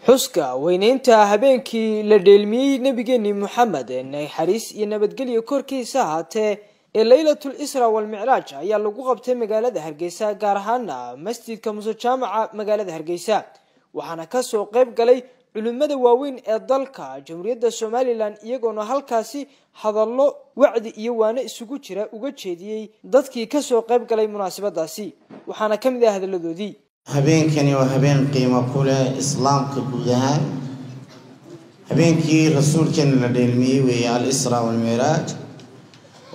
xuska weynaynta habeenkii la dheelmiyay nabigeeni Muhammad ee xariis iyo nabadgelyo korkiisa ahaatee ee Laylatul Isra wal Mi'raj ayaa lagu qabtay magaalada Hargeysa gaar ahaan masjidka Muuse Jaamaca magaalada Hargeysa waxaana ka soo qayb galay culimada waaweyn ee dalka Jamhuuriyadda Soomaaliland iyagoona halkaasi hadallo wacdi iyo waana isugu jira uga jeediyay dadkii ka soo qayb galay munaasabadaasi waxaana kamid ah hadaladoodii habeenkani waa habeen qiimo ku leh islaamka guud ahaan habeenkii rasuulkeena la dheelmiyay weeye al-Isra wal Mi'raj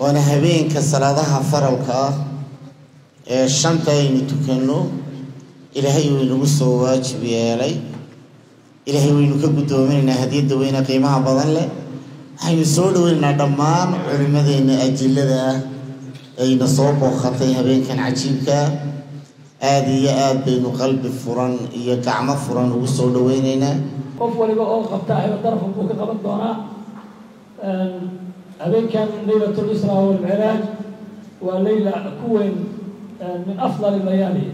waana habeenka salaadaha faralka ee shanta aynu tukano ilaahay uu nagu soo waajib yeelay ilaahay uu ka gudoominaynaa hadiyada weyn ee qiimaha badan leh waxaynu soo dhaweynaa dhammaan culimadeena ajillada ayna soo booqatay habeenkan cajiibka aad iyo aad baynu qalbi furan iyo gacmo furan ugu soo dhaweynaynaa qof waliba oo qabta ay daraf uu ka qaban doonaa habeenkan Laylatul Isra wal Mi'raj waa layla ku weyn min afdal layali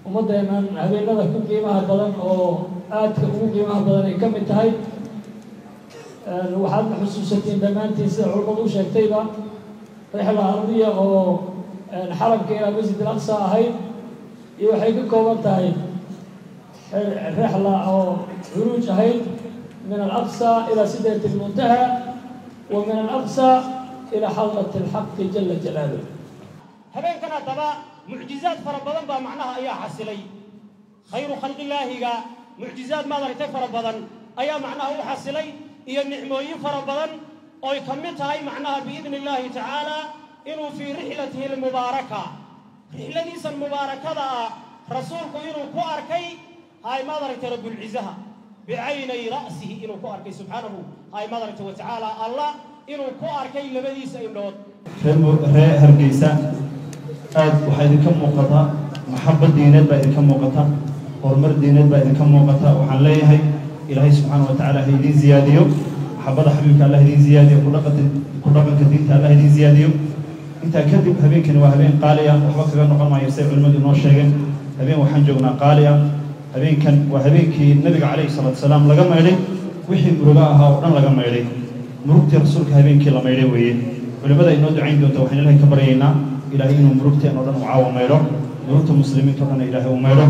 umadeenan habeenada ku qiimaha badan oo aadka ugu qiimaha badan ay kamid tahay waxaad xusuusatiin dhamaantiin sida culimadu sheegtayba rixla ardiya oo xaramka ila masjid al-Aqsa ahayd iyo waxay ka kooban tahay rixla oo xuruuj ahayd min al-Aqsa ila sidrati al-muntaha wa min al-Aqsa ila hadrati al-haqq jalla jalaluhu habeenkana daba mucjizaad fara badan baa macnaha ayaa xasilay khayru khalqillahiga mucjizaad ma dartay fara badan ayaa macnaha u xasilay iyo nicmooyin fara badan oo kamid tahay macnaha biidnillahi ta'ala inuu fi rihlatihi al-mubaraka rihladiisa mubarakada rasuulku inuu ku arkay hay ma dartay rabbul izaha bi'ayni ra'sihi inuu ku arkay subhanahu hay ma dartay wa ta'ala allah inuu ku arkay labadiisa indhood Hargeysa aad waxay idinka muuqataa maxabbad diineed baa idinka muuqataa horumar diineed baa idinka muuqataa waxaan leeyahay ilaahay subxaanahu wa tacaala ha idin ziyaadiyo maxabbada xabiibka allah idin ziyaadiyo ku dhaqanka diinta allah idin ziyaadiyo intaa kadib habeenkani waa habeen qaali ah waxba kaga noqon maayo say culimadu inoo sheegeen habeen waxaan joognaa qaali ah habeenkan waa habeenkii nabiga calayhi salaatu wasalaam laga maydhay wixii muruga ahaa oo dhan laga maydhay murugtii rasuulka habeenkii la maydhay weeye culimada inoo ducayn doonta waxaan ilaahay ka baryaynaa إلهي إنه مربتين ودن وعاو ميرو مربت مسلمين كنا إلهي وميرو